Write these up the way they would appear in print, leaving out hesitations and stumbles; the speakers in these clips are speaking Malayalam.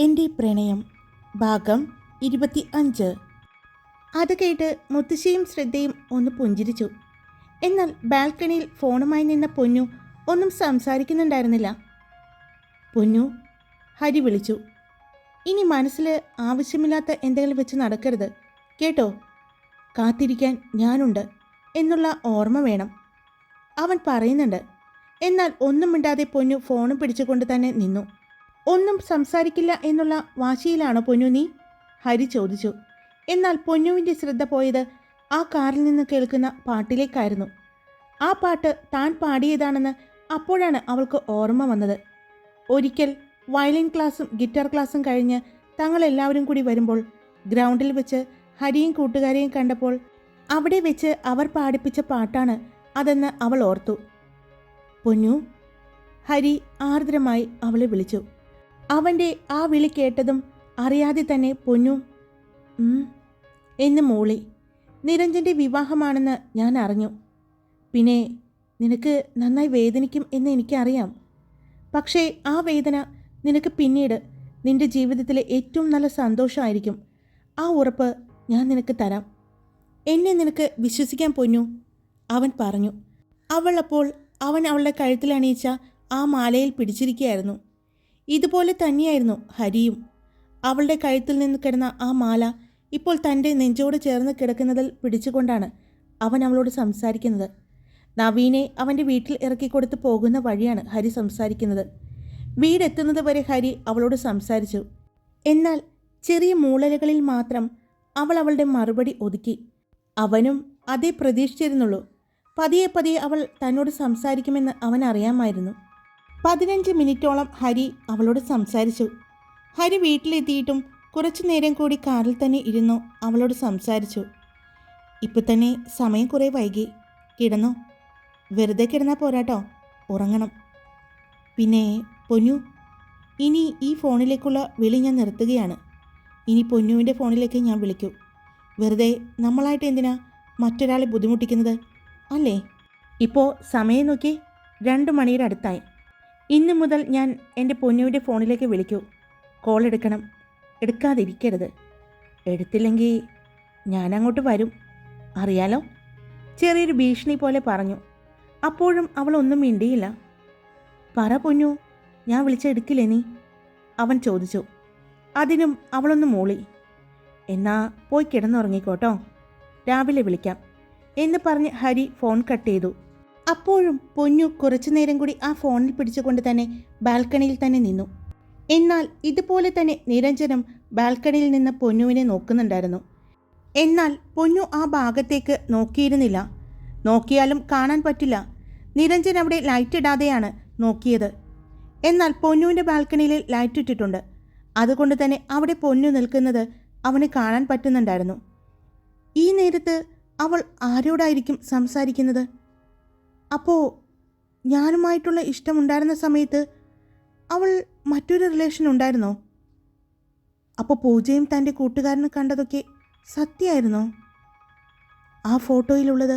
എൻ്റെ പ്രണയം ഭാഗം 25. അത് കേട്ട് മുത്തശ്ശിയും ശ്രദ്ധയും ഒന്ന് പുഞ്ചിരിച്ചു. എന്നാൽ ബാൽക്കണിയിൽ ഫോണുമായി നിന്ന പൊന്നു ഒന്നും സംസാരിക്കുന്നുണ്ടായിരുന്നില്ല. പൊന്നു, ഹരി വിളിച്ചു. ഇനി മനസ്സിൽ ആവശ്യമില്ലാത്ത എന്തെങ്കിലും വെച്ച് നടക്കരുത് കേട്ടോ. കാത്തിരിക്കാൻ ഞാനുണ്ട് എന്നുള്ള ഓർമ്മ വേണം, അവൻ പറയുന്നുണ്ട്. എന്നാൽ ഒന്നും മിണ്ടാതെ പൊന്നു ഫോണും പിടിച്ചുകൊണ്ട് തന്നെ നിന്നു. ഒന്നും സംസാരിക്കില്ല എന്നുള്ള വാശിയിലാണോ പൊന്നു നീ? ഹരി ചോദിച്ചു. എന്നാൽ പൊന്നുവിൻ്റെ ശ്രദ്ധ പോയത് ആ കാറിൽ നിന്ന് കേൾക്കുന്ന പാട്ടിലേക്കായിരുന്നു. ആ പാട്ട് താൻ പാടിയതാണെന്ന് അപ്പോഴാണ് അവൾക്ക് ഓർമ്മ വന്നത്. ഒരിക്കൽ വയലിൻ ക്ലാസ്സും ഗിറ്റാർ ക്ലാസ്സും കഴിഞ്ഞ് തങ്ങളെല്ലാവരും കൂടി വരുമ്പോൾ ഗ്രൗണ്ടിൽ വെച്ച് ഹരിയും കൂട്ടുകാരെയും കണ്ടപ്പോൾ അവിടെ വെച്ച് അവർ പാടിപ്പിച്ച പാട്ടാണ് അതെന്ന് അവൾ ഓർത്തു. പൊന്നു, ഹരി ആർദ്രമായി അവളെ വിളിച്ചു. അവൻ്റെ ആ വിളി കേട്ടതും അറിയാതെ തന്നെ പൊന്നു എന്ന് മൂളി. നിരഞ്ജൻ്റെ വിവാഹമാണെന്ന് ഞാൻ അറിഞ്ഞു. പിന്നെ നിനക്ക് നന്നായി വേദനിക്കും എന്ന് എനിക്കറിയാം. പക്ഷേ ആ വേദന നിനക്ക് പിന്നീട് നിൻ്റെ ജീവിതത്തിലെ ഏറ്റവും നല്ല സന്തോഷമായിരിക്കും. ആ ഉറപ്പ് ഞാൻ നിനക്ക് തരാം. എന്നെ നിനക്ക് വിശ്വസിക്കാൻ പൊന്നു, അവൻ പറഞ്ഞു. അവൾ അപ്പോൾ അവൻ അവളുടെ കഴുത്തിൽ അണിയിച്ച ആ മാലയിൽ പിടിച്ചിരിക്കുകയായിരുന്നു. ഇതുപോലെ തന്നെയായിരുന്നു ഹരിയും. അവളുടെ കഴുത്തിൽ നിന്ന് കിടന്ന ആ മാല ഇപ്പോൾ തൻ്റെ നെഞ്ചോട് ചേർന്ന് കിടക്കുന്നതിൽ പിടിച്ചുകൊണ്ടാണ് അവൻ അവളോട് സംസാരിക്കുന്നത്. നവീനെ അവൻ്റെ വീട്ടിൽ ഇറക്കിക്കൊടുത്ത് പോകുന്ന വഴിയാണ് ഹരി സംസാരിക്കുന്നത്. വീടെത്തുന്നത് വരെ ഹരി അവളോട് സംസാരിച്ചു. എന്നാൽ ചെറിയ മൂളലുകളിൽ മാത്രം അവൾ അവളുടെ മറുപടി ഒതുക്കി. അവനും അതേ പ്രതീക്ഷിച്ചിരുന്നുള്ളൂ. പതിയെ പതിയെ അവൾ തന്നോട് സംസാരിക്കുമെന്ന് അവൻ അറിയാമായിരുന്നു. 15 മിനിറ്റോളം ഹരി അവളോട് സംസാരിച്ചു. ഹരി വീട്ടിലെത്തിയിട്ടും കുറച്ചു നേരം കൂടി കാറിൽ തന്നെ ഇരുന്നു അവളോട് സംസാരിച്ചു. ഇപ്പം തന്നെ സമയം കുറേ വൈകി, കിടന്നോ. വെറുതെ കിടന്നാൽ പോരാട്ടോ, ഉറങ്ങണം. പിന്നെ പൊന്നു, ഇനി ഈ ഫോണിലേക്കുള്ള വിളി ഞാൻ നിർത്തുകയാണ്. ഇനി പൊന്നുവിൻ്റെ ഫോണിലേക്ക് ഞാൻ വിളിക്കൂ. വെറുതെ നമ്മളായിട്ട് എന്തിനാ മറ്റൊരാളെ ബുദ്ധിമുട്ടിക്കുന്നത്, അല്ലേ? ഇപ്പോൾ സമയം നോക്കി 2 മണിയുടെ അടുത്തായി. ഇന്നു മുതൽ ഞാൻ എൻ്റെ പൊന്നുവിൻ്റെ ഫോണിലേക്ക് വിളിക്കൂ. കോൾ എടുക്കണം, എടുക്കാതിരിക്കരുത്. എടുത്തില്ലെങ്കിൽ ഞാനങ്ങോട്ട് വരും, അറിയാലോ. ചെറിയൊരു ഭീഷണി പോലെ പറഞ്ഞു. അപ്പോഴും അവൾ ഒന്നും മിണ്ടിയില്ല. പറ പൊന്നു, ഞാൻ വിളിച്ചെടുക്കില്ലേ നീ? അവൻ ചോദിച്ചു. അതിനും അവളൊന്ന് മൂളി. എന്നാ പോയി കിടന്നുറങ്ങിക്കോട്ടോ, രാവിലെ വിളിക്കാം എന്ന് പറഞ്ഞ് ഹരി ഫോൺ കട്ട് ചെയ്തു. അപ്പോഴും പൊന്നു കുറച്ചു നേരം കൂടി ആ ഫോണിൽ പിടിച്ചുകൊണ്ട് തന്നെ ബാൽക്കണിയിൽ തന്നെ നിന്നു. എന്നാൽ ഇതുപോലെ തന്നെ നിരഞ്ജനും ബാൽക്കണിയിൽ നിന്ന് പൊന്നുവിനെ നോക്കുന്നുണ്ടായിരുന്നു. എന്നാൽ പൊന്നു ആ ഭാഗത്തേക്ക് നോക്കിയിരുന്നില്ല. നോക്കിയാലും കാണാൻ പറ്റില്ല. നിരഞ്ജൻ അവിടെ ലൈറ്റ് ഇടാതെയാണ് നോക്കിയത്. എന്നാൽ പൊന്നുവിൻ്റെ ബാൽക്കണിയിൽ ലൈറ്റ് ഇട്ടിട്ടുണ്ട്. അതുകൊണ്ട് തന്നെ അവിടെ പൊന്നു നിൽക്കുന്നത് അവന് കാണാൻ പറ്റുന്നുണ്ടായിരുന്നു. ഈ നേരത്ത് അവൾ ആരോടായിരിക്കും സംസാരിക്കുന്നത്? അപ്പോൾ ഞാനുമായിട്ടുള്ള ഇഷ്ടമുണ്ടായിരുന്ന സമയത്ത് അവൾ മറ്റൊരു റിലേഷൻ ഉണ്ടായിരുന്നോ? അപ്പോൾ പൂജയും തൻ്റെ കൂട്ടുകാരനെ കണ്ടതൊക്കെ സത്യമായിരുന്നോ? ആ ഫോട്ടോയിലുള്ളത്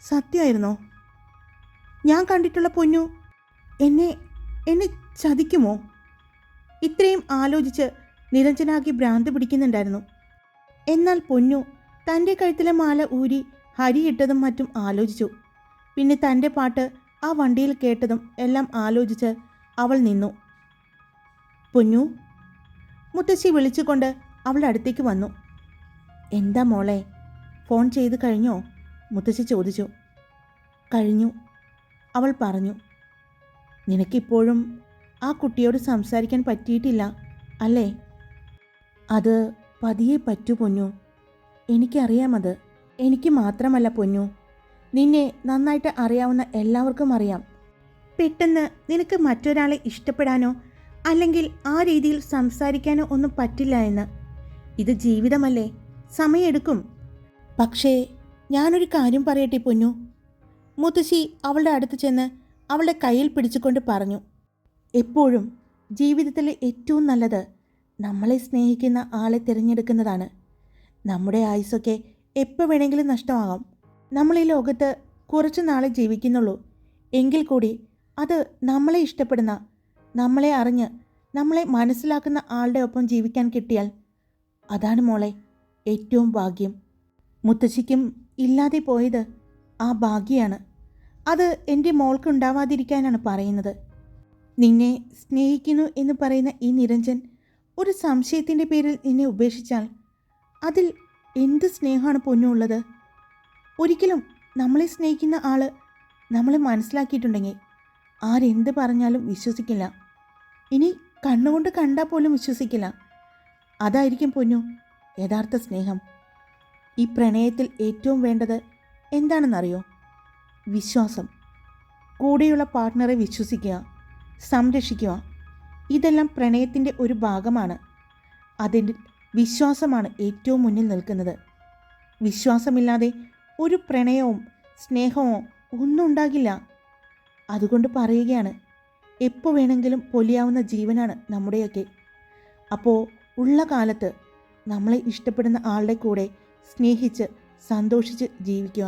സത്യമായിരുന്നോ? ഞാൻ കണ്ടിട്ടുള്ള പൊന്നു എന്നെ ചതിക്കുമോ? ഇത്രയും ആലോചിച്ച് നിരഞ്ജനാകി ഭ്രാന്ത് പിടിക്കുന്നുണ്ടായിരുന്നു. എന്നാൽ പൊന്നു തൻ്റെ കഴുത്തിലെ മാല ഊരി ഹരിയിട്ടതും മറ്റും ആലോചിച്ചു. പിന്നെ തൻ്റെ പാട്ട് ആ വണ്ടിയിൽ കേട്ടതും എല്ലാം ആലോചിച്ച് അവൾ നിന്നു. പൊന്നു, മുത്തശ്ശി വിളിച്ചുകൊണ്ട് അവളുടെ അടുത്തേക്ക് വന്നു. എന്താ മോളെ, ഫോൺ ചെയ്ത് കഴിഞ്ഞോ? മുത്തശ്ശി ചോദിച്ചു. കഴിഞ്ഞു, അവൾ പറഞ്ഞു. നിനക്കിപ്പോഴും ആ കുട്ടിയോട് സംസാരിക്കാൻ പറ്റിയിട്ടില്ല അല്ലേ? അത് പതിയെ പറ്റൂ പൊന്നു, എനിക്കറിയാമത്. എനിക്ക് മാത്രമല്ല പൊന്നു, നിന്നെ നന്നായിട്ട് അറിയാവുന്ന എല്ലാവർക്കും അറിയാം. പെട്ടെന്ന് നിനക്ക് മറ്റൊരാളെ ഇഷ്ടപ്പെടാനോ അല്ലെങ്കിൽ ആ രീതിയിൽ സംസാരിക്കാനോ ഒന്നും പറ്റില്ല എന്ന്. ഇത് ജീവിതമല്ലേ, സമയമെടുക്കും. പക്ഷേ ഞാനൊരു കാര്യം പറയട്ടെ പൊന്നു, മുത്തശ്ശി അവളുടെ അടുത്ത് ചെന്ന് അവളുടെ കയ്യിൽ പിടിച്ചുകൊണ്ട് പറഞ്ഞു. എപ്പോഴും ജീവിതത്തിലെ ഏറ്റവും നല്ലത് നമ്മളെ സ്നേഹിക്കുന്ന ആളെ തിരഞ്ഞെടുക്കുന്നതാണ്. നമ്മുടെ ആയുസ്സൊക്കെ എപ്പോൾ വേണമെങ്കിലും നഷ്ടമാകാം. നമ്മൾ ഈ ലോകത്ത് കുറച്ച് നാളെ ജീവിക്കുന്നുള്ളൂ. എങ്കിൽ കൂടി അത് നമ്മളെ ഇഷ്ടപ്പെടുന്ന, നമ്മളെ അറിഞ്ഞ് നമ്മളെ മനസ്സിലാക്കുന്ന ആളുടെ ഒപ്പം ജീവിക്കാൻ കിട്ടിയാൽ അതാണ് മോളെ ഏറ്റവും ഭാഗ്യം. മുത്തശ്ശിക്കും ഇല്ലാതെ പോയത് ആ ഭാഗ്യമാണ്. അത് എൻ്റെ മോൾക്ക് ഉണ്ടാവാതിരിക്കാനാണ് പറയുന്നത്. നിന്നെ സ്നേഹിക്കുന്നു എന്ന് പറയുന്ന ഈ നിരഞ്ജൻ ഒരു സംശയത്തിൻ്റെ പേരിൽ നിന്നെ ഉപേക്ഷിച്ചാൽ അതിൽ എന്ത് സ്നേഹമാണ് പൊന്നുള്ളത്? ഒരിക്കലും നമ്മളെ സ്നേഹിക്കുന്ന ആൾ നമ്മളെ മനസ്സിലാക്കിയിട്ടുണ്ടെങ്കിൽ ആരെന്ത് പറഞ്ഞാലും വിശ്വസിക്കില്ല. ഇനി കണ്ണുകൊണ്ട് കണ്ടാൽ പോലും വിശ്വസിക്കില്ല. അതായിരിക്കും പൊന്നു യഥാർത്ഥ സ്നേഹം. ഈ പ്രണയത്തിൽ ഏറ്റവും വേണ്ടത് എന്താണെന്നറിയോ? വിശ്വാസം. കൂടെയുള്ള പാർട്ട്ണറെ വിശ്വസിക്കുക, സംരക്ഷിക്കുക. ഇതെല്ലാം പ്രണയത്തിൻ്റെ ഒരു ഭാഗമാണ്. അതിൻ്റെ വിശ്വാസമാണ് ഏറ്റവും മുന്നിൽ നിൽക്കുന്നത്. വിശ്വാസമില്ലാതെ ഒരു പ്രണയവും സ്നേഹമോ ഒന്നും ഉണ്ടാകില്ല. അതുകൊണ്ട് പറയുകയാണ്, എപ്പോൾ വേണമെങ്കിലും പൊലിയാവുന്ന ജീവനാണ് നമ്മുടെയൊക്കെ. അപ്പോൾ ഉള്ള കാലത്ത് നമ്മളെ ഇഷ്ടപ്പെടുന്ന ആളുടെ കൂടെ സ്നേഹിച്ച് സന്തോഷിച്ച് ജീവിക്കുക.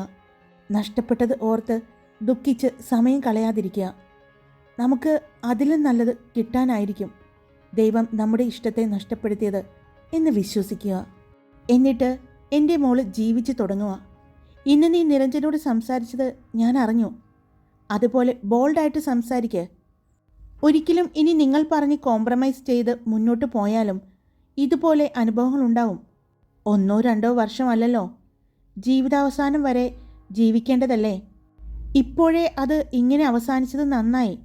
നഷ്ടപ്പെട്ടത് ഓർത്ത് ദുഃഖിച്ച് സമയം കളയാതിരിക്കുക. നമുക്ക് അതിലും നല്ലത് കിട്ടാനായിരിക്കും ദൈവം നമ്മുടെ ഇഷ്ടത്തെ നഷ്ടപ്പെടുത്തിയത് എന്ന് വിശ്വസിക്കുക. എന്നിട്ട് എൻ്റെ മോള് ജീവിച്ചു തുടങ്ങുക. ഇന്ന് നീ നിരഞ്ജനോട് സംസാരിച്ചത് ഞാൻ അറിഞ്ഞു. അതുപോലെ ബോൾഡായിട്ട് സംസാരിക്കുക. ഒരിക്കലും ഇനി നിങ്ങൾ പറഞ്ഞ് കോംപ്രമൈസ് ചെയ്ത് മുന്നോട്ട് പോയാലും ഇതുപോലെ അനുഭവങ്ങളുണ്ടാവും. 1-2 വർഷമല്ലല്ലോ, ജീവിതാവസാനം വരെ ജീവിക്കേണ്ടതല്ലേ. ഇപ്പോഴേ അത് ഇങ്ങനെ അവസാനിച്ചത് നന്നായി.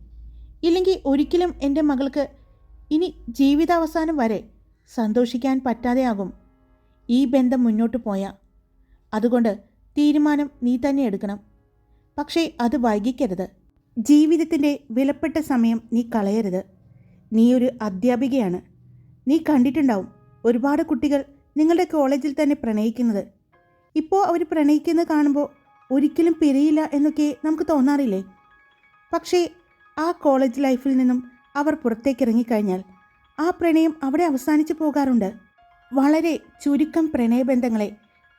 ഇല്ലെങ്കിൽ ഒരിക്കലും എൻ്റെ മകൾക്ക് ഇനി ജീവിതാവസാനം വരെ സന്തോഷിക്കാൻ പറ്റാതെയാകും ഈ ബന്ധം മുന്നോട്ട് പോയാൽ. അതുകൊണ്ട് തീരുമാനം നീ തന്നെ എടുക്കണം. പക്ഷേ അത് വൈകിക്കരുത്. ജീവിതത്തിൻ്റെ വിലപ്പെട്ട സമയം നീ കളയരുത്. നീ ഒരു അധ്യാപികയാണ്. നീ കണ്ടിട്ടുണ്ടാവും ഒരുപാട് കുട്ടികൾ നിങ്ങളുടെ കോളേജിൽ തന്നെ പ്രണയിക്കുന്നത്. ഇപ്പോൾ അവർ പ്രണയിക്കുന്നത് കാണുമ്പോൾ ഒരിക്കലും പിരിയില്ല എന്നൊക്കെ നമുക്ക് തോന്നാറില്ലേ? പക്ഷേ ആ കോളേജ് ലൈഫിൽ നിന്നും അവർ പുറത്തേക്ക് ഇറങ്ങിക്കഴിഞ്ഞാൽ ആ പ്രണയം അവിടെ അവസാനിച്ചു പോകാറുണ്ട്. വളരെ ചുരുക്കം പ്രണയബന്ധങ്ങളെ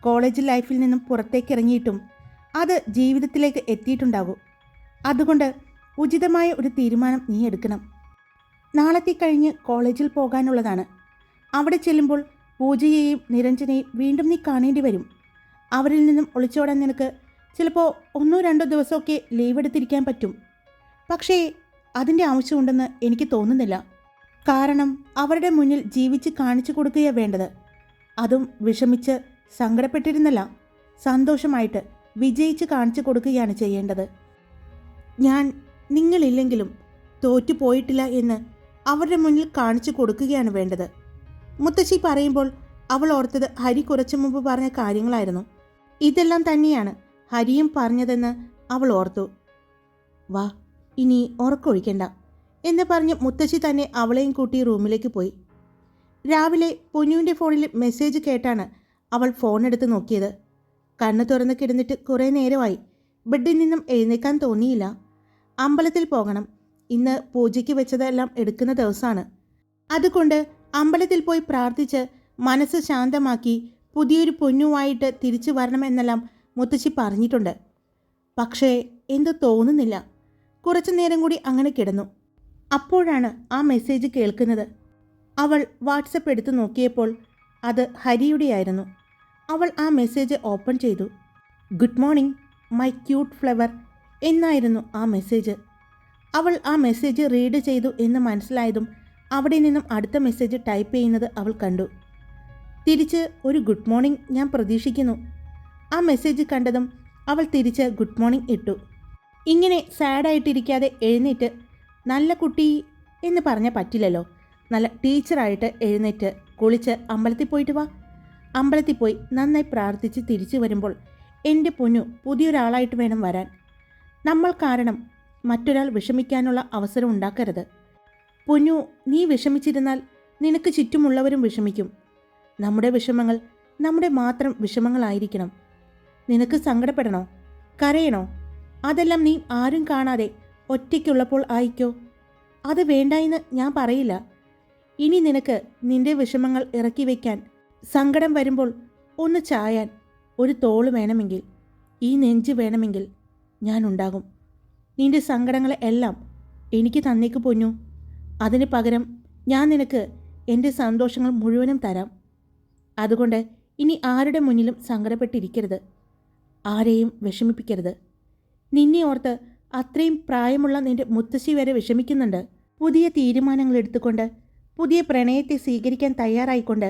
കോളേജ് ലൈഫിൽ നിന്നും പുറത്തേക്ക് ഇറങ്ങിയിട്ടും അത് ജീവിതത്തിലേക്ക് എത്തിയിട്ടുണ്ടാകും. അതുകൊണ്ട് ഉചിതമായ ഒരു തീരുമാനം നീ എടുക്കണം. നാളത്തെ കഴിഞ്ഞ് കോളേജിൽ പോകാനുള്ളതാണ്. അവിടെ ചെല്ലുമ്പോൾ പൂജയെയും നിരഞ്ജനെയും വീണ്ടും നീ കാണേണ്ടി വരും. അവരിൽ നിന്നും ഒളിച്ചോടാൻ നിനക്ക് ചിലപ്പോൾ 1-2 ദിവസമൊക്കെ ലീവ് എടുത്തിരിക്കാൻ പറ്റും. പക്ഷേ അതിൻ്റെ ആവശ്യമുണ്ടെന്ന് എനിക്ക് തോന്നുന്നില്ല. കാരണം അവരുടെ മുന്നിൽ ജീവിച്ച് കാണിച്ചു കൊടുക്കുകയാണ് വേണ്ടത്. അതും വിഷമിച്ച് സങ്കടപ്പെട്ടിരുന്നല്ല, സന്തോഷമായിട്ട് വിജയിച്ച് കാണിച്ചു കൊടുക്കുകയാണ് ചെയ്യേണ്ടത്. ഞാൻ നിങ്ങളില്ലെങ്കിലും തോറ്റുപോയിട്ടില്ല എന്ന് അവരുടെ മുന്നിൽ കാണിച്ചു കൊടുക്കുകയാണ് വേണ്ടത്. മുത്തശ്ശി പറയുമ്പോൾ അവൾ ഓർത്തത് ഹരി കുറച്ചു മുമ്പ് പറഞ്ഞ കാര്യങ്ങളായിരുന്നു. ഇതെല്ലാം തന്നെയാണ് ഹരിയും പറഞ്ഞതെന്ന് അവൾ ഓർത്തു. വാ, ഇനി ഉറക്കൊഴിക്കണ്ട എന്ന് പറഞ്ഞ് മുത്തശ്ശി തന്നെ അവളെയും കൂട്ടി റൂമിലേക്ക് പോയി. രാവിലെ പൊന്നുവിൻ്റെ ഫോണിൽ മെസ്സേജ് കേട്ടാണ് അവൾ ഫോണെടുത്ത് നോക്കിയത്. കണ്ണ് തുറന്ന് കിടന്നിട്ട് കുറേ നേരമായി. ബെഡിൽ നിന്നും എഴുന്നേക്കാൻ തോന്നിയില്ല. അമ്പലത്തിൽ പോകണം. ഇന്ന് പൂജയ്ക്ക് വെച്ചതെല്ലാം എടുക്കുന്ന ദിവസമാണ്. അതുകൊണ്ട് അമ്പലത്തിൽ പോയി പ്രാർത്ഥിച്ച് മനസ്സ് ശാന്തമാക്കി പുതിയൊരു പൊന്നുമായിട്ട് തിരിച്ചു വരണമെന്നെല്ലാം മുത്തശ്ശി പറഞ്ഞിട്ടുണ്ട്. പക്ഷേ എന്തോ തോന്നുന്നില്ല. കുറച്ചു നേരം കൂടി അങ്ങനെ കിടന്നു. അപ്പോഴാണ് ആ മെസ്സേജ് കേൾക്കുന്നത്. അവൾ വാട്സപ്പ് എടുത്ത് നോക്കിയപ്പോൾ അത് ഹരിയുടെയായിരുന്നു. അവൾ ആ മെസ്സേജ് ഓപ്പൺ ചെയ്തു. Good morning my cute flower എന്നായിരുന്നു ആ മെസ്സേജ്. അവൾ ആ മെസ്സേജ് റീഡ് ചെയ്തു എന്ന് മനസ്സിലായതും അവിടെ നിന്നും അടുത്ത മെസ്സേജ് ടൈപ്പ് ചെയ്യുന്നത് അവൾ കണ്ടു. തിരിച്ച് ഒരു ഗുഡ് മോർണിംഗ് ഞാൻ പ്രതീക്ഷിക്കുന്നു. ആ മെസ്സേജ് കണ്ടതും അവൾ തിരിച്ച് ഗുഡ് മോർണിംഗ് ഇട്ടു. ഇങ്ങനെ സാഡായിട്ടിരിക്കാതെ എഴുന്നേറ്റ് നല്ല കുട്ടി എന്ന് പറഞ്ഞാൽ പറ്റില്ലല്ലോ. നല്ല ടീച്ചറായിട്ട് എഴുന്നേറ്റ് കുളിച്ച് അമ്പലത്തിൽ പോയിട്ട് വാ. അമ്പലത്തിൽ പോയി നന്നായി പ്രാർത്ഥിച്ച് തിരിച്ചു വരുമ്പോൾ എൻ്റെ പൊന്നു പുതിയൊരാളായിട്ട് വേണം വരാൻ. നമ്മൾ കാരണം മറ്റൊരാൾ വിഷമിക്കാനുള്ള അവസരം ഉണ്ടാക്കരുത്. പൊന്നു, നീ വിഷമിച്ചിരുന്നാൽ നിനക്ക് ചുറ്റുമുള്ളവരും വിഷമിക്കും. നമ്മുടെ വിഷമങ്ങൾ നമ്മുടെ മാത്രം വിഷമങ്ങളായിരിക്കണം. നിനക്ക് സങ്കടപ്പെടണോ, കരയണോ, അതെല്ലാം നീ ആരും കാണാതെ ഒറ്റയ്ക്കുള്ളപ്പോൾ ആയിക്കോ. അത് വേണ്ടായെന്ന് ഞാൻ പറയില്ല. ഇനി നിനക്ക് നിന്റെ വിഷമങ്ങൾ ഇറക്കി വയ്ക്കാൻ, സങ്കടം വരുമ്പോൾ ഒന്ന് ചായാൻ ഒരു തോള് വേണമെങ്കിൽ, ഈ നെഞ്ച് വേണമെങ്കിൽ ഞാനുണ്ടാകും. നിന്റെ സങ്കടങ്ങളെ എല്ലാം എനിക്ക് തന്നേക്ക് പൊന്നു. അതിന് പകരം ഞാൻ നിനക്ക് എൻ്റെ സന്തോഷങ്ങൾ മുഴുവനും തരാം. അതുകൊണ്ട് ഇനി ആരുടെ മുന്നിലും സങ്കടപ്പെട്ടിരിക്കരുത്, ആരെയും വിഷമിപ്പിക്കരുത്. നിന്നെ ഓർത്ത് അത്രയും പ്രായമുള്ള നിന്റെ മുത്തശ്ശി വരെ വിഷമിക്കുന്നുണ്ട്. പുതിയ തീരുമാനങ്ങൾ എടുത്തുകൊണ്ട് പുതിയ പ്രണയത്തെ സ്വീകരിക്കാൻ തയ്യാറായിക്കൊണ്ട്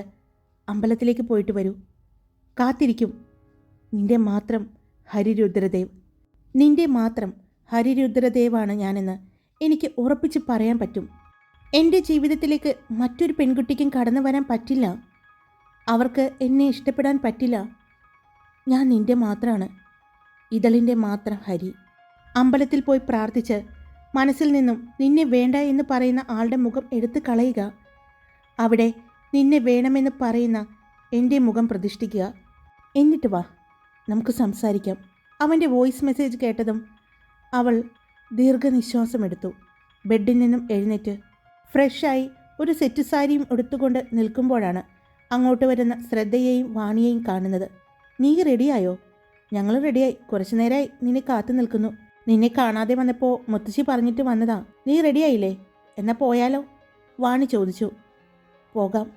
അമ്പലത്തിലേക്ക് പോയിട്ട് വരൂ. കാത്തിരിക്കും നിന്റെ മാത്രം ഹരിരുദ്രദേവ്. നിന്റെ മാത്രം ഹരിരുദ്രദേവാണ് ഞാനെന്ന് എനിക്ക് ഉറപ്പിച്ച് പറയാൻ പറ്റും. എൻ്റെ ജീവിതത്തിലേക്ക് മറ്റൊരു പെൺകുട്ടിക്കും കടന്നു വരാൻ പറ്റില്ല. അവർക്ക് എന്നെ ഇഷ്ടപ്പെടാൻ പറ്റില്ല. ഞാൻ നിന്റെ മാത്രമാണ്, ഇതളിൻ്റെ മാത്രം ഹരി. അമ്പലത്തിൽ പോയി പ്രാർത്ഥിച്ച് മനസ്സിൽ നിന്നും നിന്നെ വേണ്ട എന്ന് പറയുന്ന ആളുടെ മുഖം എടുത്തു കളയുക. അവിടെ നിന്നെ വേണമെന്ന് പറയുന്ന എൻ്റെ മുഖം പ്രതിഷ്ഠിക്കുക. എന്നിട്ട് വാ, നമുക്ക് സംസാരിക്കാം. അവൻ്റെ വോയിസ് മെസ്സേജ് കേട്ടതും അവൾ ദീർഘനിശ്വാസമെടുത്തു. ബെഡിൽ നിന്നും എഴുന്നേറ്റ് ഫ്രഷായി ഒരു സെറ്റ് സാരിയും എടുത്തുകൊണ്ട് നിൽക്കുമ്പോഴാണ് അങ്ങോട്ട് വരുന്ന ശ്രദ്ധയെയും വാണിയെയും കാണുന്നത്. നീ റെഡിയായോ? ഞങ്ങൾ റെഡിയായി. കുറച്ചു നേരമായി നിന്നെ കാത്തു നിൽക്കുന്നു. നിന്നെ കാണാതെ വന്നപ്പോൾ മുത്തശ്ശി പറഞ്ഞിട്ട് വന്നതാ. നീ റെഡിയായില്ലേ? എന്നാൽ പോയാലോ? വാണി ചോദിച്ചു. പോകാം.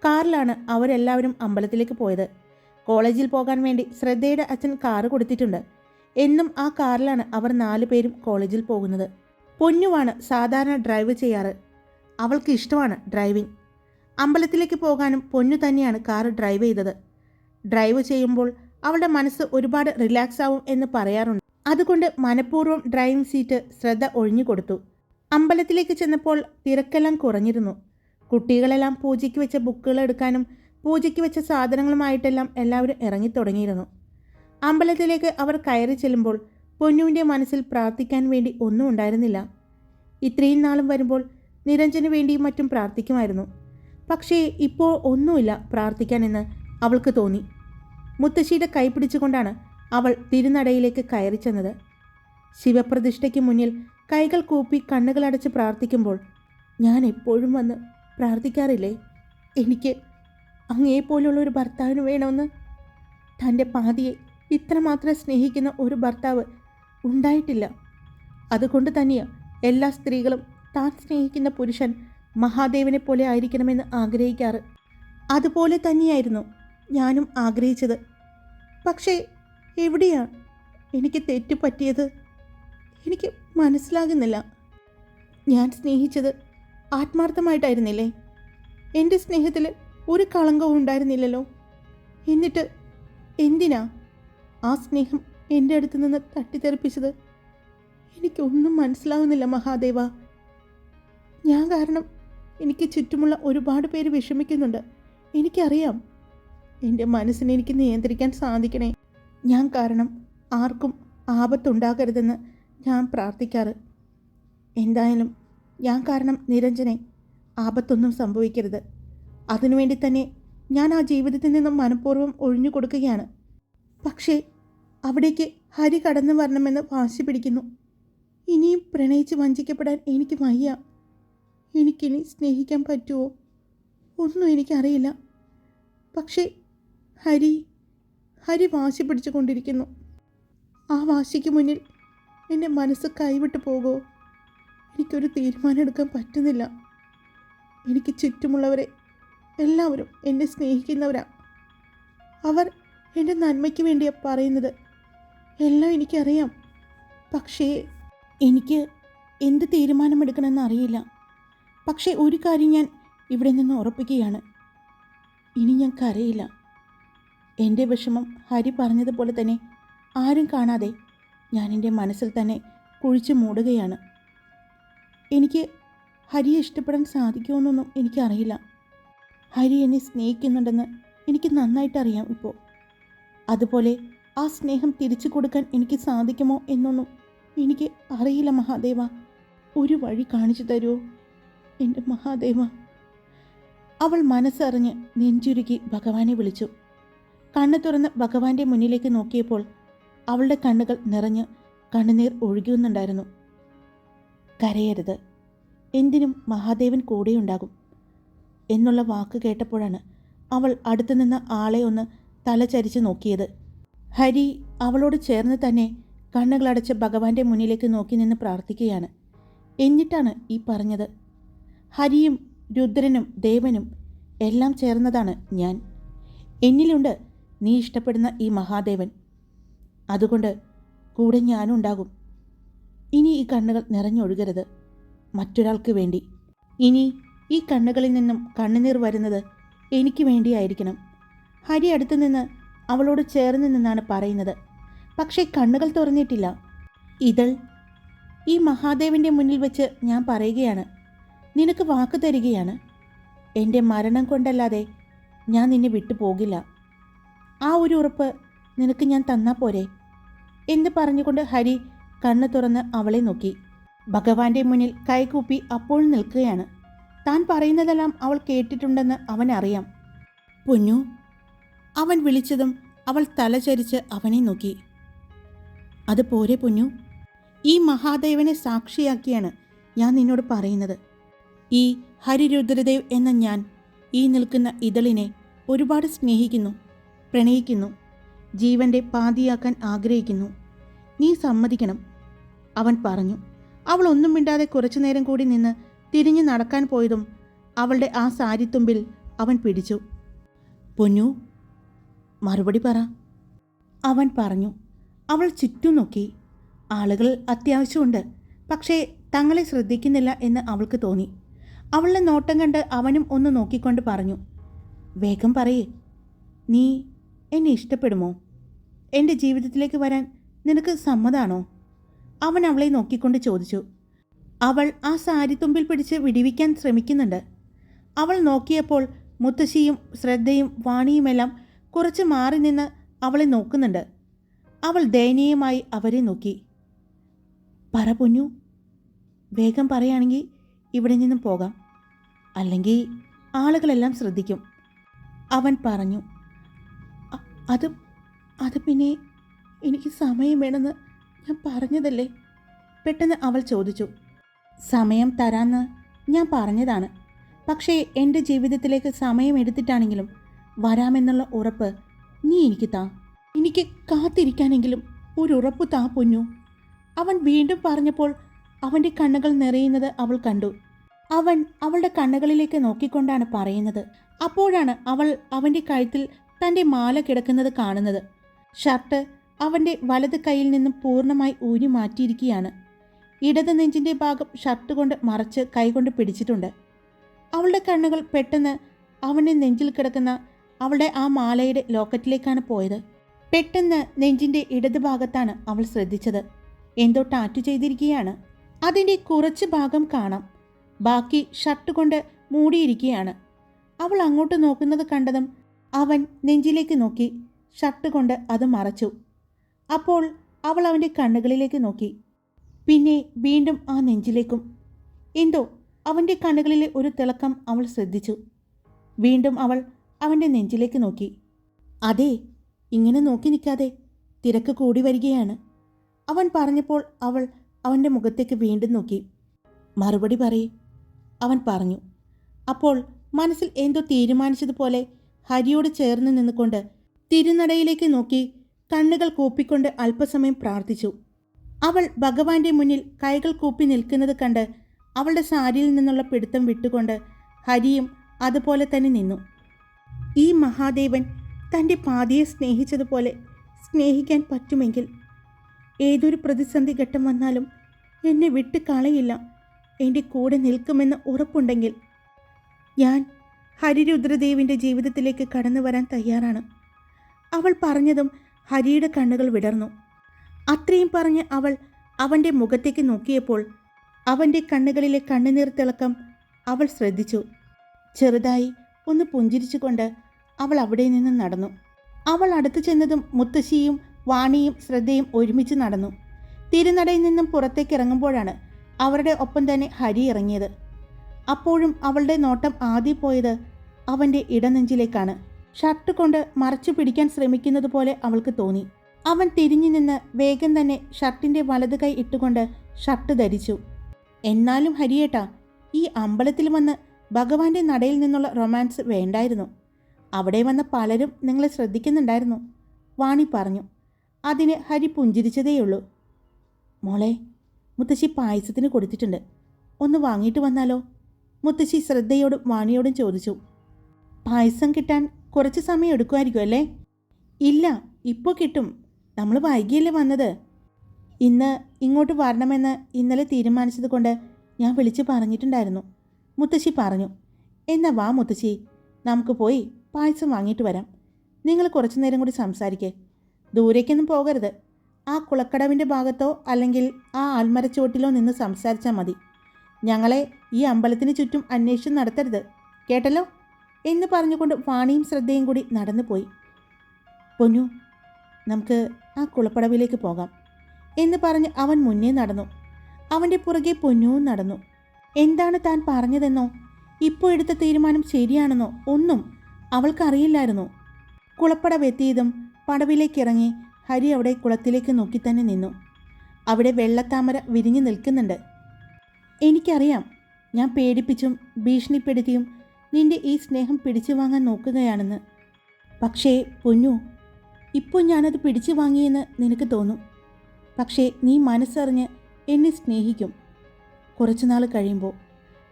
കാറിലാണ് അവരെല്ലാവരും അമ്പലത്തിലേക്ക് പോയത്. കോളേജിൽ പോകാൻ വേണ്ടി ശ്രദ്ധയുടെ അച്ഛൻ കാറ് കൊടുത്തിട്ടുണ്ട്. എന്നും ആ കാറിലാണ് അവർ 4 പേരും കോളേജിൽ പോകുന്നത്. പൊന്നുവാണ് സാധാരണ ഡ്രൈവ് ചെയ്യാറ്. അവൾക്ക് ഇഷ്ടമാണ് ഡ്രൈവിംഗ്. അമ്പലത്തിലേക്ക് പോകാനും പൊന്നു തന്നെയാണ് കാറ് ഡ്രൈവ് ചെയ്തത്. ഡ്രൈവ് ചെയ്യുമ്പോൾ അവളുടെ മനസ്സ് ഒരുപാട് റിലാക്സ് ആവും എന്ന് പറയാറുണ്ട്. അതുകൊണ്ട് മനഃപൂർവ്വം ഡ്രൈവിംഗ് സീറ്റ് ശ്രദ്ധ ഒഴിഞ്ഞു കൊടുത്തു. അമ്പലത്തിലേക്ക് ചെന്നപ്പോൾ തിരക്കെല്ലാം കുറഞ്ഞിരുന്നു. കുട്ടികളെല്ലാം പൂജയ്ക്ക് വെച്ച ബുക്കുകൾ എടുക്കാനും പൂജയ്ക്ക് വെച്ച സാധനങ്ങളുമായിട്ടെല്ലാം എല്ലാവരും ഇറങ്ങിത്തുടങ്ങിയിരുന്നു. അമ്പലത്തിലേക്ക് അവർ കയറി ചെല്ലുമ്പോൾ പൊന്നുവിൻ്റെ മനസ്സിൽ പ്രാർത്ഥിക്കാൻ വേണ്ടി ഒന്നും ഉണ്ടായിരുന്നില്ല. ഇത്രയും നാളും വരുമ്പോൾ നിരഞ്ജന് വേണ്ടിയും മറ്റും പ്രാർത്ഥിക്കുമായിരുന്നു. പക്ഷേ ഇപ്പോൾ ഒന്നുമില്ല പ്രാർത്ഥിക്കാനെന്ന് അവൾക്ക് തോന്നി. മുത്തശ്ശിയുടെ കൈ പിടിച്ചുകൊണ്ടാണ് അവൾ തിരുനടയിലേക്ക് കയറി ചെന്നത്. ശിവപ്രതിഷ്ഠയ്ക്ക് മുന്നിൽ കൈകൾ കൂപ്പി കണ്ണുകളടച്ച് പ്രാർത്ഥിക്കുമ്പോൾ, ഞാൻ എപ്പോഴും വന്ന് പ്രാർത്ഥിക്കാറില്ലേ, എനിക്ക് അങ്ങേപ്പോലുള്ള ഒരു ഭർത്താവിന് വേണമെന്ന്. തൻ്റെ പാതിയെ ഇത്രമാത്രം സ്നേഹിക്കുന്ന ഒരു ഭർത്താവ് ഉണ്ടായിട്ടില്ല. അതുകൊണ്ട് തന്നെയാണ് എല്ലാ സ്ത്രീകളും താൻ സ്നേഹിക്കുന്ന പുരുഷൻ മഹാദേവനെ പോലെ ആയിരിക്കണമെന്ന് ആഗ്രഹിക്കാറ്. അതുപോലെ തന്നെയായിരുന്നു ഞാനും ആഗ്രഹിച്ചത്. പക്ഷേ എവിടെയാണ് എനിക്ക് തെറ്റുപറ്റിയത്? എനിക്ക് മനസ്സിലാകുന്നില്ല. ഞാൻ സ്നേഹിച്ചത് ആത്മാർത്ഥമായിട്ടായിരുന്നില്ലേ? എൻ്റെ സ്നേഹത്തിൽ ഒരു കളങ്കവും ഉണ്ടായിരുന്നില്ലല്ലോ. എന്നിട്ട് എന്തിനാ ആ സ്നേഹം എൻ്റെ അടുത്ത് നിന്ന് തട്ടിത്തെറിപ്പിച്ചത്? എനിക്കൊന്നും മനസ്സിലാകുന്നില്ല മഹാദേവ. ഞാൻ കാരണം എനിക്ക് ചുറ്റുമുള്ള ഒരുപാട് പേര് വിഷമിക്കുന്നുണ്ട്. എനിക്കറിയാം. എൻ്റെ മനസ്സിനെ എനിക്ക് നിയന്ത്രിക്കാൻ സാധിക്കണേ. ഞാൻ കാരണം ആർക്കും ആപത്തുണ്ടാകരുതെന്ന് ഞാൻ പ്രാർത്ഥിക്കാറ്. എന്തായാലും ഞാൻ കാരണം നിരഞ്ജനെ ആപത്തൊന്നും സംഭവിക്കരുത്. അതിനുവേണ്ടി തന്നെ ഞാൻ ആ ജീവിതത്തിൽ നിന്നും മനഃപൂർവ്വം ഒഴിഞ്ഞു കൊടുക്കുകയാണ്. പക്ഷേ അവിടേക്ക് ഹരി കടന്നു വരണമെന്ന് വാശി പിടിക്കുന്നു. ഇനിയും പ്രണയിച്ച് വഞ്ചിക്കപ്പെടാൻ എനിക്ക് വയ്യ. എനിക്കിനി സ്നേഹിക്കാൻ പറ്റുമോ? ഒന്നും എനിക്കറിയില്ല. പക്ഷേ ഹരി വാശി പിടിച്ചുകൊണ്ടിരിക്കുന്നു. ആ വാശിക്ക് മുന്നിൽ എൻ്റെ മനസ്സ് കൈവിട്ട് പോകുമോ? എനിക്കൊരു തീരുമാനം എടുക്കാൻ പറ്റുന്നില്ല. എനിക്ക് ചുറ്റുമുള്ളവരെ എല്ലാവരും എന്നെ സ്നേഹിക്കുന്നവരാ. അവർ എൻ്റെ നന്മയ്ക്ക് വേണ്ടിയാണ് പറയുന്നത്. എല്ലാം എനിക്കറിയാം. പക്ഷേ എനിക്ക് എന്ത് തീരുമാനമെടുക്കണമെന്ന് അറിയില്ല. പക്ഷേ ഒരു കാര്യം ഞാൻ ഇവിടെ നിന്ന് ഉറപ്പിക്കുകയാണ്. ഇനി ഞാൻ കരയില്ല. എൻ്റെ വിഷമം ഹരി പറഞ്ഞതുപോലെ തന്നെ ആരും കാണാതെ ഞാൻ എൻ്റെ മനസ്സിൽ തന്നെ കുഴിച്ചു മൂടുകയാണ്. എനിക്ക് ഹരിയെ ഇഷ്ടപ്പെടാൻ സാധിക്കുമെന്നൊന്നും എനിക്കറിയില്ല. ഹരി എന്നെ സ്നേഹിക്കുന്നുണ്ടെന്ന് എനിക്ക് നന്നായിട്ടറിയാം ഇപ്പോൾ. അതുപോലെ ആ സ്നേഹം തിരിച്ചു കൊടുക്കാൻ എനിക്ക് സാധിക്കുമോ എന്നൊന്നും എനിക്ക് അറിയില്ല മഹാദേവ. ഒരു വഴി കാണിച്ചു തരുമോ എൻ്റെ മഹാദേവ? അവൾ മനസ്സറിഞ്ഞ് നെഞ്ചുരുക്കി ഭഗവാനെ വിളിച്ചു. കണ്ണു തുറന്ന് ഭഗവാന്റെ മുന്നിലേക്ക് നോക്കിയപ്പോൾ അവളുടെ കണ്ണുകൾ നിറഞ്ഞ് കണ്ണുനീർ ഒഴുകുന്നുണ്ടായിരുന്നു. കരയരുത്, എന്തിനും മഹാദേവൻ കൂടെയുണ്ടാകും എന്നുള്ള വാക്ക് കേട്ടപ്പോഴാണ് അവൾ അടുത്തുനിന്ന ആളെ ഒന്ന് തലചരിച്ച് നോക്കിയത്. ഹരി അവളോട് ചേർന്ന് തന്നെ കണ്ണുകളടച്ച് ഭഗവാന്റെ മുന്നിലേക്ക് നോക്കി നിന്ന് പ്രാർത്ഥിക്കുകയാണ്. എന്നിട്ടാണ് ഈ പറഞ്ഞത്. ഹരിയും രുദ്രനും ദേവനും എല്ലാം ചേർന്നതാണ് ഞാൻ. എന്നിലുണ്ട് നീ ഇഷ്ടപ്പെടുന്ന ഈ മഹാദേവൻ. അതുകൊണ്ട് കൂടെ ഞാനും ഉണ്ടാകും. ഇനി ഈ കണ്ണുകൾ നിറഞ്ഞൊഴുകരുത് മറ്റൊരാൾക്ക് വേണ്ടി. ഇനി ഈ കണ്ണുകളിൽ നിന്നും കണ്ണുനീർ വരുന്നത് എനിക്ക് വേണ്ടിയായിരിക്കണം. ഹരി അടുത്തു നിന്ന് അവളോട് ചേർന്ന് നിന്നാണ് പറയുന്നത്. പക്ഷേ കണ്ണുകൾ തുറന്നിട്ടില്ല. ഇതൾ, ഈ മഹാദേവൻ്റെ മുന്നിൽ വെച്ച് ഞാൻ പറയുകയാണ്, നിനക്ക് വാക്ക് തരികയാണ്. എൻ്റെ മരണം കൊണ്ടല്ലാതെ ഞാൻ നിന്നെ വിട്ടു പോകില്ല. ആ ഒരു ഉറപ്പ് നിനക്ക് ഞാൻ തന്നാ പോരെ എന്ന് പറഞ്ഞുകൊണ്ട് ഹരി കണ്ണു തുറന്ന് അവളെ നോക്കി. ഭഗവാന്റെ മുന്നിൽ കൈകൂപ്പി അപ്പോൾ നിൽക്കുകയാണ്. താൻ പറയുന്നതെല്ലാം അവൾ കേട്ടിട്ടുണ്ടെന്ന് അവനറിയാം. പൊന്നു, അവൻ വിളിച്ചതും അവൾ തലചരിച്ച് അവനെ നോക്കി. അത് പോരെ പൊന്നു, ഈ മഹാദേവനെ സാക്ഷിയാക്കിയാണ് ഞാൻ നിന്നോട് പറയുന്നത്. ഈ ഹരിരുദ്രദേവ് എന്ന ഞാൻ ഈ നിൽക്കുന്ന ഇതളിനെ ഒരുപാട് സ്നേഹിക്കുന്നു, പ്രണയിക്കുന്നു, ജീവൻ്റെ പാതിയാക്കാൻ ആഗ്രഹിക്കുന്നു. നീ സമ്മതിക്കണം, അവൻ പറഞ്ഞു. അവൾ ഒന്നും മിണ്ടാതെ കുറച്ചു നേരം കൂടി നിന്ന് തിരിഞ്ഞു നടക്കാൻ പോയതും അവളുടെ ആ സാരിത്തുമ്പിൽ അവൻ പിടിച്ചു. പൊന്നു, മറുപടി പറ, അവൻ പറഞ്ഞു. അവൾ ചുറ്റും നോക്കി. ആളുകൾ അത്യാവശ്യമുണ്ട്, പക്ഷേ തങ്ങളെ ശ്രദ്ധിക്കുന്നില്ല എന്ന് അവൾക്ക് തോന്നി. അവളുടെ നോട്ടം കണ്ട് അവനും ഒന്ന് നോക്കിക്കൊണ്ട് പറഞ്ഞു, വേഗം പറയേ, നീ എന്നെ ഇഷ്ടപ്പെടുമോ? എൻ്റെ ജീവിതത്തിലേക്ക് വരാൻ നിനക്ക് സമ്മതാണോ? അവൻ അവളെ നോക്കിക്കൊണ്ട് ചോദിച്ചു. അവൾ ആ സാരിത്തുമ്പിൽ പിടിച്ച് വിടിവിക്കാൻ ശ്രമിക്കുന്നുണ്ട്. അവൾ നോക്കിയപ്പോൾ മുത്തശ്ശിയും ശ്രദ്ധയും വാണിയുമെല്ലാം കുറച്ച് മാറി നിന്ന് അവളെ നോക്കുന്നുണ്ട്. അവൾ ദയനീയമായി അവരെ നോക്കി. പറ പൊന്നു, വേഗം പറയുകയാണെങ്കിൽ ഇവിടെ നിന്നും പോകാം, അല്ലെങ്കിൽ ആളുകളെല്ലാം ശ്രദ്ധിക്കും, അവൻ പറഞ്ഞു. അത് പിന്നെ എനിക്ക് സമയം വേണമെന്ന് ഞാൻ പറഞ്ഞതല്ലേ? പെട്ടെന്ന് അവൾ ചോദിച്ചു. സമയം തരാമെന്ന് ഞാൻ പറഞ്ഞതാണ്, പക്ഷേ എൻ്റെ ജീവിതത്തിലേക്ക് സമയം എടുത്തിട്ടാണെങ്കിലും വരാമെന്നുള്ള ഉറപ്പ് നീ എനിക്ക് താ. എനിക്ക് കാത്തിരിക്കാനെങ്കിലും ഒരു ഉറപ്പ് താ പൊന്നു, അവൻ വീണ്ടും പറഞ്ഞപ്പോൾ അവൻ്റെ കണ്ണുകൾ നിറയുന്നത് അവൾ കണ്ടു. അവൻ അവളുടെ കണ്ണുകളിലേക്ക് നോക്കിക്കൊണ്ടാണ് പറയുന്നത്. അപ്പോഴാണ് അവൾ അവൻ്റെ കഴുത്തിൽ തൻ്റെ മാല കിടക്കുന്നത് കാണുന്നത്. ഷർട്ട് അവൻ്റെ വലത് കൈയിൽ നിന്നും പൂർണ്ണമായി ഊരി മാറ്റിയിരിക്കുകയാണ്. ഇടത് നെഞ്ചിൻ്റെ ഭാഗം ഷർട്ട് കൊണ്ട് മറച്ച് കൈകൊണ്ട് പിടിച്ചിട്ടുണ്ട്. അവളുടെ കണ്ണുകൾ പെട്ടെന്ന് അവൻ്റെ നെഞ്ചിൽ കിടക്കുന്ന അവളുടെ ആ മാലയുടെ ലോക്കറ്റിലേക്കാണ് പോയത്. പെട്ടെന്ന് നെഞ്ചിൻ്റെ ഇടത് ഭാഗത്താണ് അവൾ ശ്രദ്ധിച്ചത്. എന്തോ ടാറ്റു ചെയ്തിരിക്കുകയാണ്. അതിൻ്റെ കുറച്ച് ഭാഗം കാണാം, ബാക്കി ഷർട്ട് കൊണ്ട് മൂടിയിരിക്കുകയാണ്. അവൾ അങ്ങോട്ട് നോക്കുന്നത് കണ്ടതും അവൻ നെഞ്ചിലേക്ക് നോക്കി ഷർട്ട് കൊണ്ട് അത് മറച്ചു. അപ്പോൾ അവൾ അവൻ്റെ കണ്ണുകളിലേക്ക് നോക്കി, പിന്നെ വീണ്ടും ആ നെഞ്ചിലേക്കും. എന്തോ അവൻ്റെ കണ്ണുകളിലെ ഒരു തിളക്കം അവൾ ശ്രദ്ധിച്ചു. വീണ്ടും അവൾ അവൻ്റെ നെഞ്ചിലേക്ക് നോക്കി. അതെ, ഇങ്ങനെ നോക്കി നിൽക്കാതെ, തിരക്ക് കൂടി വരികയാണ്, അവൻ പറഞ്ഞപ്പോൾ അവൾ അവൻ്റെ മുഖത്തേക്ക് വീണ്ടും നോക്കി. മറുപടി പറയേ, അവൻ പറഞ്ഞു. അപ്പോൾ മനസ്സിൽ എന്തോ തീരുമാനിച്ചതുപോലെ ഹരിയോട് ചേർന്ന് നിന്നുകൊണ്ട് തിരുനടയിലേക്ക് നോക്കി കണ്ണുകൾ കൂപ്പിക്കൊണ്ട് അല്പസമയം പ്രാർത്ഥിച്ചു. അവൾ ഭഗവാന്റെ മുന്നിൽ കൈകൾ കൂപ്പി നിൽക്കുന്നത് കണ്ട് അവളുടെ സാരിയിൽ നിന്നുള്ള പിടുത്തം വിട്ടുകൊണ്ട് ഹരിയും അതുപോലെ തന്നെ നിന്നു. ഈ മഹാദേവൻ തൻ്റെ പാതിയെ സ്നേഹിച്ചതുപോലെ സ്നേഹിക്കാൻ പറ്റുമെങ്കിൽ ഏതൊരു പ്രതിസന്ധി ഘട്ടം വന്നാലും എന്നെ വിട്ട് കളയില്ല, എൻ്റെ കൂടെ നിൽക്കുമെന്ന് ഉറപ്പുണ്ടെങ്കിൽ ഞാൻ ഹരിരുദ്രദേവിൻ്റെ ജീവിതത്തിലേക്ക് കടന്നു വരാൻ തയ്യാറാണ്. അവൾ പറഞ്ഞതും ഹരിയുടെ കണ്ണുകൾ വിടർന്നു. അത്രയും പറഞ്ഞ് അവൾ അവൻ്റെ മുഖത്തേക്ക് നോക്കിയപ്പോൾ അവൻ്റെ കണ്ണുകളിലെ കണ്ണുനീർ തിളക്കം അവൾ ശ്രദ്ധിച്ചു. ചെറുതായി ഒന്ന് പുഞ്ചിരിച്ചുകൊണ്ട് അവൾ അവിടെ നിന്ന് നടന്നു. അവൾ അടുത്തു ചെന്നതും മുത്തശ്ശിയും വാണിയും ശ്രദ്ധയും ഒരുമിച്ച് നടന്നു. തിരുനടയിൽ നിന്നും പുറത്തേക്ക് ഇറങ്ങുമ്പോഴാണ് അവരുടെ ഒപ്പം തന്നെ ഹരി ഇറങ്ങിയത്. അപ്പോഴും അവളുടെ നോട്ടം ആദ്യം പോയത് അവൻ്റെ ഇടനെഞ്ചിലേക്കാണ്. ഷർട്ട് കൊണ്ട് മറച്ചു പിടിക്കാൻ ശ്രമിക്കുന്നത് പോലെ അവൾക്ക് തോന്നി. അവൻ തിരിഞ്ഞു നിന്ന് വേഗം തന്നെ ഷർട്ടിൻ്റെ വലത് കൈ ഇട്ടുകൊണ്ട് ഷർട്ട് ധരിച്ചു. എന്നാലും ഹരിയേട്ടാ, ഈ അമ്പലത്തിൽ വന്ന് ഭഗവാന്റെ നടയിൽ നിന്നുള്ള റൊമാൻസ് വേണ്ടായിരുന്നു. അവിടെ വന്ന പലരും നിങ്ങളെ ശ്രദ്ധിക്കുന്നുണ്ടായിരുന്നു, വാണി പറഞ്ഞു. അതിന് ഹരി പുഞ്ചിരിച്ചതേയുള്ളൂ. മോളെ, മുത്തശ്ശി പായസത്തിന് കൊടുത്തിട്ടുണ്ട്, ഒന്ന് വാങ്ങിയിട്ട് വന്നാലോ? മുത്തശ്ശി ശ്രദ്ധയോടും വാണിയോടും ചോദിച്ചു. പായസം കിട്ടാൻ കുറച്ച് സമയം എടുക്കുമായിരിക്കും അല്ലേ? ഇല്ല, ഇപ്പോൾ കിട്ടും. നമ്മൾ വൈകിയല്ലേ വന്നത്. ഇന്ന് ഇങ്ങോട്ട് വരണമെന്ന് ഇന്നലെ തീരുമാനിച്ചത് കൊണ്ട് ഞാൻ വിളിച്ച് പറഞ്ഞിട്ടുണ്ടായിരുന്നു, മുത്തശ്ശി പറഞ്ഞു. എന്നാ വാ മുത്തശ്ശി, നമുക്ക് പോയി പായസം വാങ്ങിയിട്ട് വരാം. നിങ്ങൾ കുറച്ചു നേരം കൂടി സംസാരിക്കേ. ദൂരേക്കൊന്നും പോകരുത്. ആ കുളക്കടവിൻ്റെ ഭാഗത്തോ അല്ലെങ്കിൽ ആ ആൽമരച്ചുവട്ടിലോ നിന്ന് സംസാരിച്ചാൽ മതി. ഞങ്ങളെ ഈ അമ്പലത്തിന് ചുറ്റും അന്വേഷണം നടത്തരുത്, കേട്ടല്ലോ എന്ന് പറഞ്ഞുകൊണ്ട് വാണിയും ശ്രദ്ധയും കൂടി നടന്നു പോയി. പൊന്നു, നമുക്ക് ആ കുളപ്പടവിലേക്ക് പോകാം എന്ന് പറഞ്ഞ് അവൻ മുന്നേ നടന്നു. അവൻ്റെ പുറകെ പൊന്നുവും നടന്നു. എന്താണ് താൻ പറഞ്ഞതെന്നോ ഇപ്പോൾ എടുത്ത തീരുമാനം ശരിയാണെന്നോ ഒന്നും അവൾക്കറിയില്ലായിരുന്നു. കുളപ്പടവെത്തിയതും പടവിലേക്കിറങ്ങി ഹരി അവിടെ കുളത്തിലേക്ക് നോക്കി തന്നെ നിന്നു. അവിടെ വെള്ളത്താമര വിരിഞ്ഞു നിൽക്കുന്നുണ്ട്. എനിക്കറിയാം, ഞാൻ പേടിപ്പിച്ചും ഭീഷണിപ്പെടുത്തിയും നിന്റെ ഈ സ്നേഹം പിടിച്ചു വാങ്ങാൻ നോക്കുകയാണെന്ന്. പക്ഷേ പൊന്നു, ഇപ്പോൾ ഞാനത് പിടിച്ചു വാങ്ങിയെന്ന് നിനക്ക് തോന്നും. പക്ഷേ നീ മനസ്സറിഞ്ഞ് എന്നെ സ്നേഹിക്കും കുറച്ചു നാൾ കഴിയുമ്പോൾ,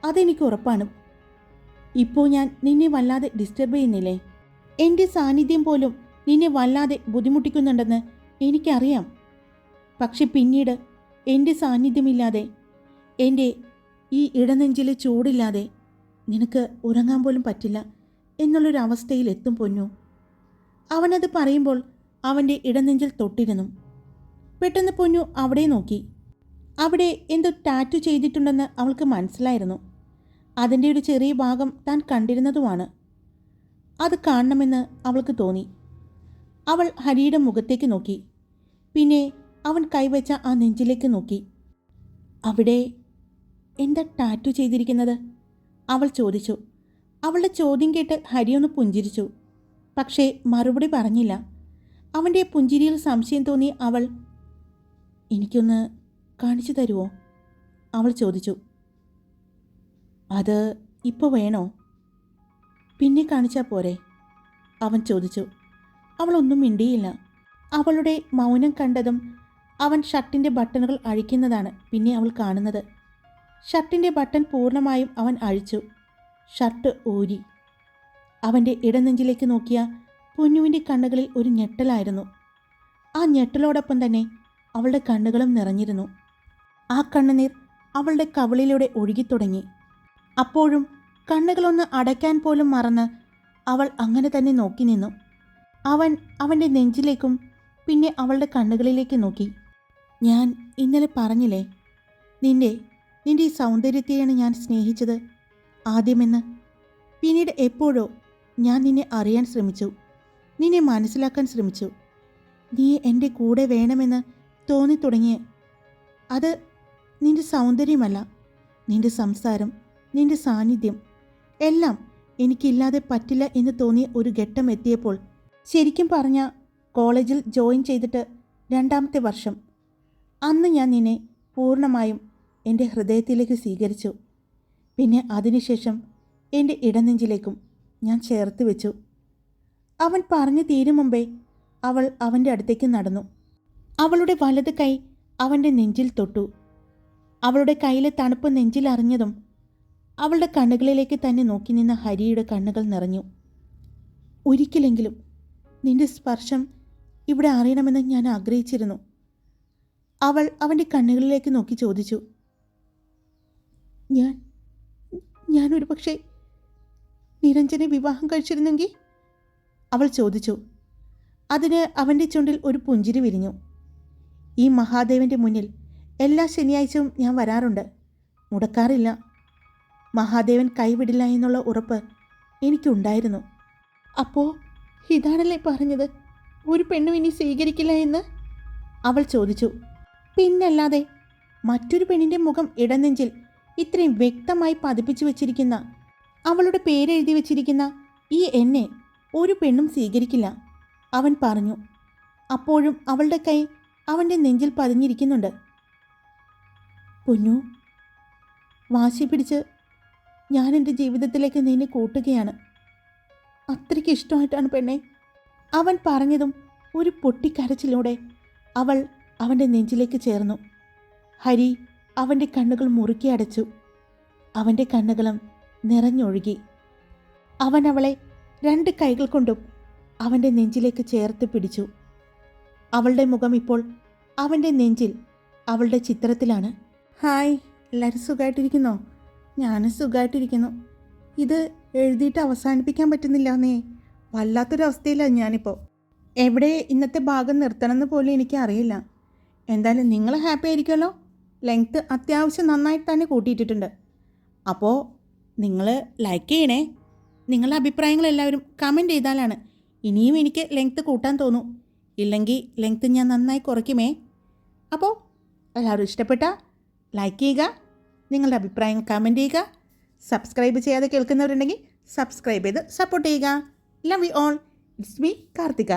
അതെനിക്ക് ഉറപ്പാണ്. ഇപ്പോൾ ഞാൻ നിന്നെ വല്ലാതെ ഡിസ്റ്റർബ് ചെയ്യുന്നില്ലേ? എൻ്റെ സാന്നിധ്യം പോലും നിന്നെ വല്ലാതെ ബുദ്ധിമുട്ടിക്കുന്നുണ്ടെന്ന് എനിക്കറിയാം. പക്ഷെ പിന്നീട് എൻ്റെ സാന്നിധ്യമില്ലാതെ, എൻ്റെ ഈ ഇടനെഞ്ചിലെ ചൂടില്ലാതെ നിനക്ക് ഉറങ്ങാൻ പോലും പറ്റില്ല എന്നുള്ളൊരവസ്ഥയിലെത്തും പൊന്നു. അവനത് പറയുമ്പോൾ അവൻ്റെ ഇടനെഞ്ചിൽ തൊട്ടിരുന്നു. പെട്ടെന്ന് പൊന്നു അവിടെ നോക്കി. അവിടെ എന്തോ ടാറ്റു ചെയ്തിട്ടുണ്ടെന്ന് അവൾക്ക് മനസ്സിലായിരുന്നു. അതിൻ്റെ ഒരു ചെറിയ ഭാഗം താൻ കണ്ടിരുന്നതുമാണ്. അത് കാണണമെന്ന് അവൾക്ക് തോന്നി. അവൾ ഹരിയുടെ മുഖത്തേക്ക് നോക്കി. പിന്നെ അവൻ കൈവച്ച ആ നെഞ്ചിലേക്ക് നോക്കി. അവിടെ എന്താ ടാറ്റു ചെയ്തിരിക്കുന്നത്? അവൾ ചോദിച്ചു. അവളുടെ ചോദ്യം കേട്ട് ഹരിയൊന്ന് പുഞ്ചിരിച്ചു. പക്ഷേ മറുപടി പറഞ്ഞില്ല. അവൻ്റെ പുഞ്ചിരിയിൽ സംശയം തോന്നി അവൾ. എനിക്കൊന്ന് കാണിച്ചു തരുമോ? അവൾ ചോദിച്ചു. അത് ഇപ്പോൾ വേണോ? പിന്നെ കാണിച്ചാൽ പോരെ? അവൻ ചോദിച്ചു. അവളൊന്നും മിണ്ടിയില്ല. അവളുടെ മൗനം കണ്ടതും അവൻ ഷർട്ടിൻ്റെ ബട്ടണുകൾ അഴിക്കുന്നതാണ് പിന്നെ അവൾ കാണുന്നത്. ഷർട്ടിൻ്റെ ബട്ടൺ പൂർണ്ണമായും അവൻ അഴിച്ചു. ഷർട്ട് ഊരി. അവൻ്റെ ഇടനെഞ്ചിലേക്ക് നോക്കിയ പൊന്നുവിൻ്റെ കണ്ണുകളിൽ ഒരു ഞെട്ടലായിരുന്നു. ആ ഞെട്ടലോടൊപ്പം തന്നെ അവളുടെ കണ്ണുകളും നിറഞ്ഞിരുന്നു. ആ കണ്ണുനീർ അവളുടെ കവിളിലൂടെ ഒഴുകിത്തുടങ്ങി. അപ്പോഴും കണ്ണുകളൊന്ന് അടയ്ക്കാൻ പോലും മറന്ന് അവൾ അങ്ങനെ തന്നെ നോക്കി നിന്നു. അവൻ അവൻ്റെ നെഞ്ചിലേക്കും പിന്നെ അവളുടെ കണ്ണുകളിലേക്ക് നോക്കി. ഞാൻ ഇന്നലെ പറഞ്ഞില്ലേ, നിന്റെ ഈ സൗന്ദര്യത്തെയാണ് ഞാൻ സ്നേഹിച്ചത് ആദ്യമെന്ന്. പിന്നീട് എപ്പോഴോ ഞാൻ നിന്നെ അറിയാൻ ശ്രമിച്ചു, നിന്നെ മനസ്സിലാക്കാൻ ശ്രമിച്ചു. നീ എൻ്റെ കൂടെ വേണമെന്ന് തോന്നിത്തുടങ്ങിയ അത് നിന്റെ സൗന്ദര്യമല്ല, നിന്റെ സംസാരം, നിന്റെ സാന്നിധ്യം എല്ലാം എനിക്കില്ലാതെ പറ്റില്ല എന്ന് തോന്നിയ ഒരു ഘട്ടം എത്തിയപ്പോൾ, ശരിക്കും പറഞ്ഞാൽ കോളേജിൽ ജോയിൻ ചെയ്തിട്ട് 2ാമത്തെ വർഷം, അന്ന് ഞാൻ നിന്നെ പൂർണ്ണമായും എൻ്റെ ഹൃദയത്തിലേക്ക് സ്വീകരിച്ചു. പിന്നെ അതിനുശേഷം എൻ്റെ ഇടനെഞ്ചിലേക്കും ഞാൻ ചേർത്ത് വെച്ചു. അവൻ പറഞ്ഞു തീരും മുമ്പേ അവൾ അവൻ്റെ അടുത്തേക്ക് നടന്നു. അവളുടെ വലത് കൈ അവൻ്റെ നെഞ്ചിൽ തൊട്ടു. അവളുടെ കയ്യിലെ തണുപ്പ് നെഞ്ചിൽ അറിഞ്ഞതും അവളുടെ കണ്ണുകളിലേക്ക് തന്നെ നോക്കി നിന്ന ഹരിയുടെ കണ്ണുകൾ നിറഞ്ഞു. ഒരിക്കലെങ്കിലും നിന്റെ സ്പർശം ഇവിടെ അറിയണമെന്ന് ഞാൻ ആഗ്രഹിച്ചിരുന്നു. അവൾ അവൻ്റെ കണ്ണുകളിലേക്ക് നോക്കി ചോദിച്ചു. ഞാനൊരു പക്ഷേ നിരഞ്ജനെ വിവാഹം കഴിച്ചിരുന്നെങ്കിൽ? അവൾ ചോദിച്ചു. അതിന് അവൻ്റെ ചുണ്ടിൽ ഒരു പുഞ്ചിരി വിരിഞ്ഞു. ഈ മഹാദേവൻ്റെ മുന്നിൽ എല്ലാ ശനിയാഴ്ചയും ഞാൻ വരാറുണ്ട്, മുടക്കാറില്ല. മഹാദേവൻ കൈവിടില്ല എന്നുള്ള ഉറപ്പ് എനിക്കുണ്ടായിരുന്നു. അപ്പോൾ ഇതാണല്ലേ പറഞ്ഞത്, ഒരു പെണ്ണും ഇനി സ്വീകരിക്കില്ല എന്ന്? അവൾ ചോദിച്ചു. പിന്നല്ലാതെ, മറ്റൊരു പെണ്ണിൻ്റെ മുഖം ഇടനെഞ്ചിൽ ഇത്രയും വ്യക്തമായി പതിപ്പിച്ചു വച്ചിരിക്കുന്ന, അവളുടെ പേരെഴുതി വച്ചിരിക്കുന്ന ഈ എന്നെ ഒരു പെണ്ണും സ്വീകരിക്കില്ല, അവൻ പറഞ്ഞു. അപ്പോഴും അവളുടെ കൈ അവൻ്റെ നെഞ്ചിൽ പതിഞ്ഞിരിക്കുന്നുണ്ട്. പൊന്നു, വാശി പിടിച്ച് ഞാൻ എൻ്റെ ജീവിതത്തിലേക്ക് നിന്നെ കൂട്ടുകയാണ്. അത്രയ്ക്ക് ഇഷ്ടമായിട്ടാണ് പെണ്ണെ. അവൻ പറഞ്ഞതും ഒരു പൊട്ടിക്കരച്ചിലൂടെ അവൾ അവൻ്റെ നെഞ്ചിലേക്ക് ചേർന്നു. ഹരി അവൻ്റെ കണ്ണുകൾ മുറുക്കി അടച്ചു. അവൻ്റെ കണ്ണുകളും നിറഞ്ഞൊഴുകി. അവൻ അവളെ 2 കൈകൾ കൊണ്ടും അവൻ്റെ നെഞ്ചിലേക്ക് ചേർത്ത് പിടിച്ചു. അവളുടെ മുഖം ഇപ്പോൾ അവൻ്റെ നെഞ്ചിൽ അവളുടെ ചിത്രത്തിലാണ്. ഹായ്, എല്ലാവരും സുഖമായിട്ടിരിക്കുന്നോ? ഞാനും സുഖമായിട്ടിരിക്കുന്നു. ഇത് എഴുതിയിട്ട് അവസാനിപ്പിക്കാൻ പറ്റുന്നില്ലെന്നേ. വല്ലാത്തൊരവസ്ഥയിലാണ് ഞാനിപ്പോൾ. എവിടെ ഇന്നത്തെ ഭാഗം നിർത്തണമെന്ന് പോലും എനിക്ക് അറിയില്ല. എന്തായാലും നിങ്ങൾ ഹാപ്പി ആയിരിക്കുമല്ലോ. ലെങ്ത്ത് അത്യാവശ്യം നന്നായിട്ട് തന്നെ കൂട്ടിയിട്ടിട്ടുണ്ട്. അപ്പോൾ നിങ്ങൾ ലൈക്ക് ചെയ്യണേ. നിങ്ങളുടെ അഭിപ്രായങ്ങളെല്ലാവരും കമൻറ്റ് ചെയ്താലാണ് ഇനിയും എനിക്ക് ലെങ്ത്ത് കൂട്ടാൻ തോന്നും. ഇല്ലെങ്കിൽ ലെങ്ത്ത് ഞാൻ നന്നായി കുറയ്ക്കുമേ. അപ്പോൾ എല്ലാവരും ഇഷ്ടപ്പെട്ടാൽ ലൈക്ക് ചെയ്യുക, നിങ്ങളുടെ അഭിപ്രായങ്ങൾ കമൻറ്റ് ചെയ്യുക. സബ്സ്ക്രൈബ് ചെയ്യാതെ കേൾക്കുന്നവരുണ്ടെങ്കിൽ സബ്സ്ക്രൈബ് ചെയ്ത് സപ്പോർട്ട് ചെയ്യുക. Love you all. It's me Karthika.